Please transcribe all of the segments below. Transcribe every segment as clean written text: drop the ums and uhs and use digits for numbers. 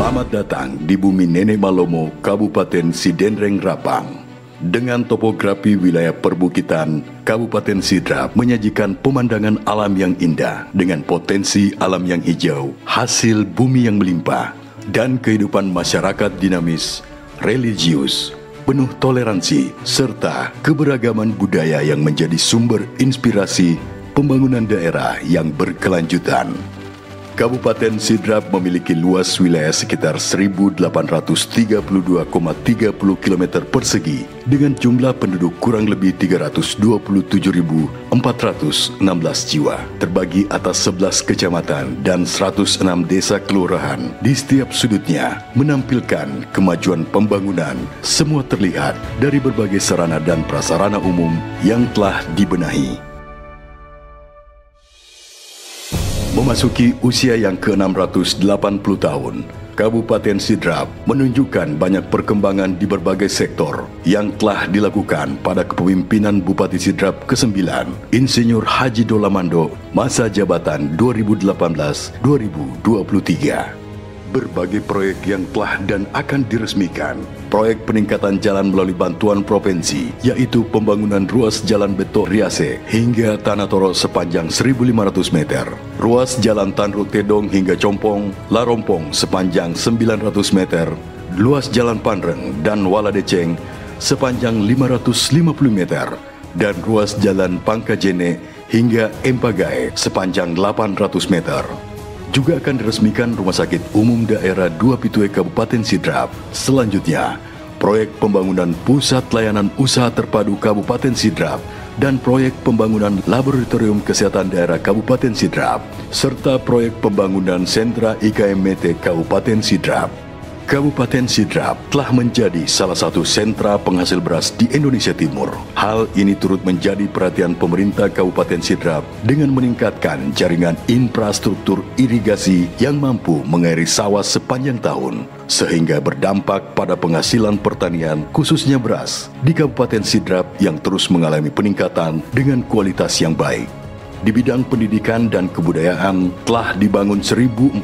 Selamat datang di bumi Nenek Malomo, Kabupaten Sidenreng Rapang. Dengan topografi wilayah perbukitan, Kabupaten Sidrap menyajikan pemandangan alam yang indah dengan potensi alam yang hijau, hasil bumi yang melimpah, dan kehidupan masyarakat dinamis, religius, penuh toleransi, serta keberagaman budaya yang menjadi sumber inspirasi pembangunan daerah yang berkelanjutan. Kabupaten Sidrap memiliki luas wilayah sekitar 1.832,30 km persegi dengan jumlah penduduk kurang lebih 327.416 jiwa, terbagi atas 11 kecamatan dan 106 desa kelurahan. Di setiap sudutnya menampilkan kemajuan pembangunan, semua terlihat dari berbagai sarana dan prasarana umum yang telah dibenahi. Memasuki usia yang ke-680 tahun, Kabupaten Sidrap menunjukkan banyak perkembangan di berbagai sektor yang telah dilakukan pada kepemimpinan Bupati Sidrap ke-9, Insinyur Haji Dolamando, masa jabatan 2018-2023. Berbagai proyek yang telah dan akan diresmikan. Proyek peningkatan jalan melalui bantuan provinsi, yaitu pembangunan ruas jalan Beto Riase hingga Tanah Toro sepanjang 1.500 meter. Ruas jalan Tanru Tedong hingga Compong, Larompong sepanjang 900 meter. Luas jalan Panreng dan Waladeceng sepanjang 550 meter. Dan ruas jalan Pangkajene hingga Empagae sepanjang 800 meter. Juga akan diresmikan Rumah Sakit Umum Daerah 2 Pitue Kabupaten Sidrap. Selanjutnya, proyek pembangunan Pusat Layanan Usaha Terpadu Kabupaten Sidrap dan proyek pembangunan Laboratorium Kesehatan Daerah Kabupaten Sidrap, serta proyek pembangunan Sentra IKMT Kabupaten Sidrap. Kabupaten Sidrap telah menjadi salah satu sentra penghasil beras di Indonesia Timur. Hal ini turut menjadi perhatian pemerintah Kabupaten Sidrap dengan meningkatkan jaringan infrastruktur irigasi yang mampu mengairi sawah sepanjang tahun, sehingga berdampak pada penghasilan pertanian khususnya beras di Kabupaten Sidrap yang terus mengalami peningkatan dengan kualitas yang baik. Di bidang pendidikan dan kebudayaan telah dibangun 1.484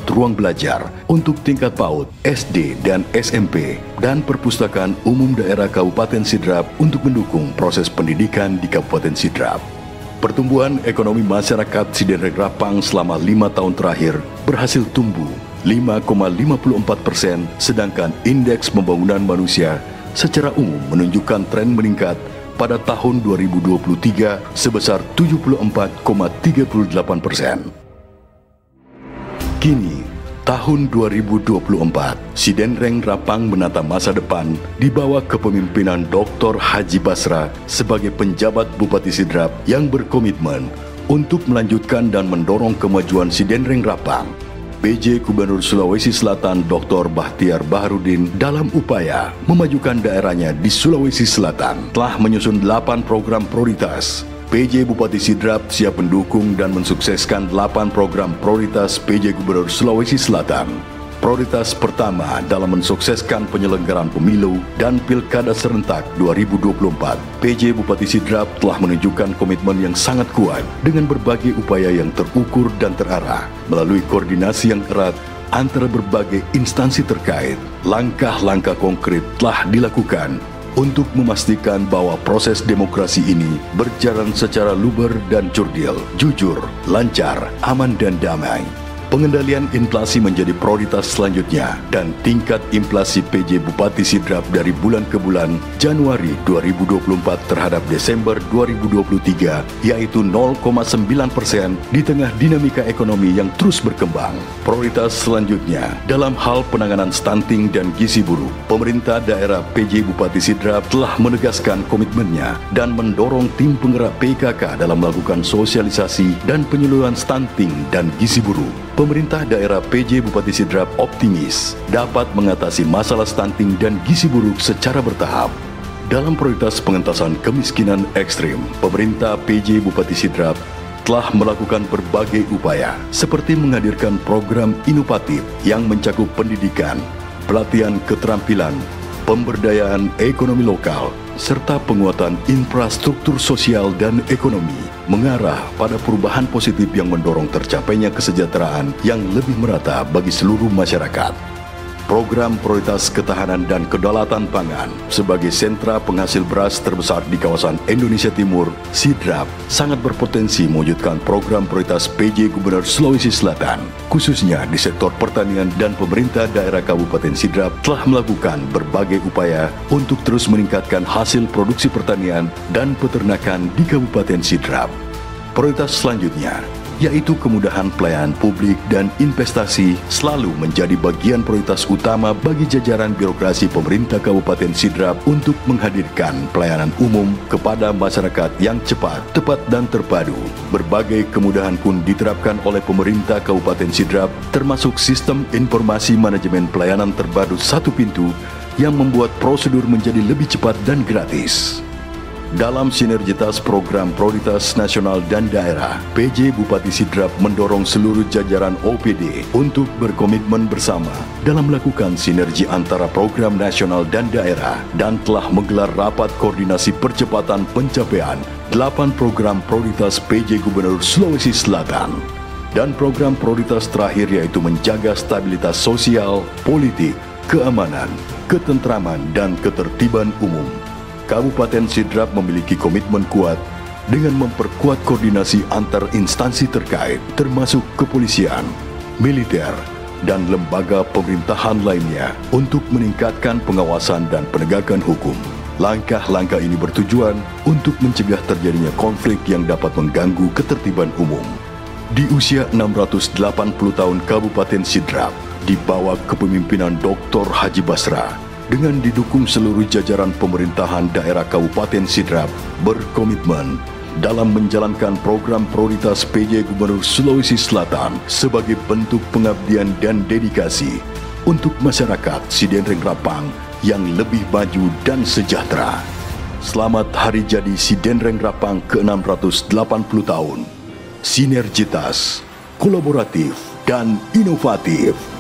ruang belajar untuk tingkat PAUD, SD, dan SMP, dan perpustakaan umum daerah Kabupaten Sidrap untuk mendukung proses pendidikan di Kabupaten Sidrap. Pertumbuhan ekonomi masyarakat Sidenreng Rapang selama 5 tahun terakhir berhasil tumbuh 5,54%, sedangkan indeks pembangunan manusia secara umum menunjukkan tren meningkat pada tahun 2023 sebesar 74,38%. Kini, tahun 2024, Sidenreng Rapang menata masa depan di bawah kepemimpinan Dr. Haji Basra sebagai penjabat Bupati Sidrap yang berkomitmen untuk melanjutkan dan mendorong kemajuan Sidenreng Rapang. PJ Gubernur Sulawesi Selatan Dr. Bahtiar Baharudin dalam upaya memajukan daerahnya di Sulawesi Selatan telah menyusun 8 program prioritas. PJ Bupati Sidrap siap mendukung dan mensukseskan 8 program prioritas PJ Gubernur Sulawesi Selatan. Prioritas pertama dalam mensukseskan penyelenggaraan pemilu dan pilkada serentak 2024. PJ Bupati Sidrap telah menunjukkan komitmen yang sangat kuat dengan berbagai upaya yang terukur dan terarah. Melalui koordinasi yang erat antara berbagai instansi terkait, langkah-langkah konkret telah dilakukan untuk memastikan bahwa proses demokrasi ini berjalan secara luber dan jujur, lancar, aman dan damai. Pengendalian inflasi menjadi prioritas selanjutnya dan tingkat inflasi PJ Bupati Sidrap dari bulan ke bulan Januari 2024 terhadap Desember 2023 yaitu 0,9% di tengah dinamika ekonomi yang terus berkembang. Prioritas selanjutnya dalam hal penanganan stunting dan gizi buruk, pemerintah daerah PJ Bupati Sidrap telah menegaskan komitmennya dan mendorong tim penggerak PKK dalam melakukan sosialisasi dan penyeluruhan stunting dan gizi buruk. Pemerintah daerah PJ Bupati Sidrap optimis dapat mengatasi masalah stunting dan gizi buruk secara bertahap. Dalam prioritas pengentasan kemiskinan ekstrim, pemerintah PJ Bupati Sidrap telah melakukan berbagai upaya seperti menghadirkan program inovatif yang mencakup pendidikan, pelatihan keterampilan, pemberdayaan ekonomi lokal, serta penguatan infrastruktur sosial dan ekonomi mengarah pada perubahan positif yang mendorong tercapainya kesejahteraan yang lebih merata bagi seluruh masyarakat. Program Prioritas Ketahanan dan Kedaulatan Pangan sebagai sentra penghasil beras terbesar di kawasan Indonesia Timur, SIDRAP, sangat berpotensi mewujudkan program prioritas PJ Gubernur Sulawesi Selatan, khususnya di sektor pertanian, dan pemerintah daerah Kabupaten SIDRAP telah melakukan berbagai upaya untuk terus meningkatkan hasil produksi pertanian dan peternakan di Kabupaten SIDRAP. Prioritas selanjutnya yaitu kemudahan pelayanan publik dan investasi selalu menjadi bagian prioritas utama bagi jajaran birokrasi pemerintah Kabupaten SIDRAP untuk menghadirkan pelayanan umum kepada masyarakat yang cepat, tepat, dan terpadu. Berbagai kemudahan pun diterapkan oleh pemerintah Kabupaten SIDRAP, termasuk sistem informasi manajemen pelayanan terpadu satu pintu yang membuat prosedur menjadi lebih cepat dan gratis. Dalam sinergitas program prioritas nasional dan daerah, PJ Bupati SIDRAP mendorong seluruh jajaran OPD untuk berkomitmen bersama dalam melakukan sinergi antara program nasional dan daerah dan telah menggelar rapat koordinasi percepatan pencapaian 8 program prioritas PJ Gubernur Sulawesi Selatan. Dan program prioritas terakhir yaitu menjaga stabilitas sosial, politik, keamanan, ketentraman, dan ketertiban umum. Kabupaten SIDRAP memiliki komitmen kuat dengan memperkuat koordinasi antar instansi terkait, termasuk kepolisian, militer, dan lembaga pemerintahan lainnya untuk meningkatkan pengawasan dan penegakan hukum. Langkah-langkah ini bertujuan untuk mencegah terjadinya konflik yang dapat mengganggu ketertiban umum. Di usia 680 tahun Kabupaten SIDRAP, di bawah kepemimpinan Dr. Haji Basra, dengan didukung seluruh jajaran pemerintahan daerah Kabupaten SIDRAP berkomitmen dalam menjalankan program prioritas PJ Gubernur Sulawesi Selatan sebagai bentuk pengabdian dan dedikasi untuk masyarakat Sidenreng Rapang yang lebih maju dan sejahtera. Selamat Hari Jadi Sidenreng Rapang ke-680 tahun. Sinergitas, kolaboratif, dan inovatif.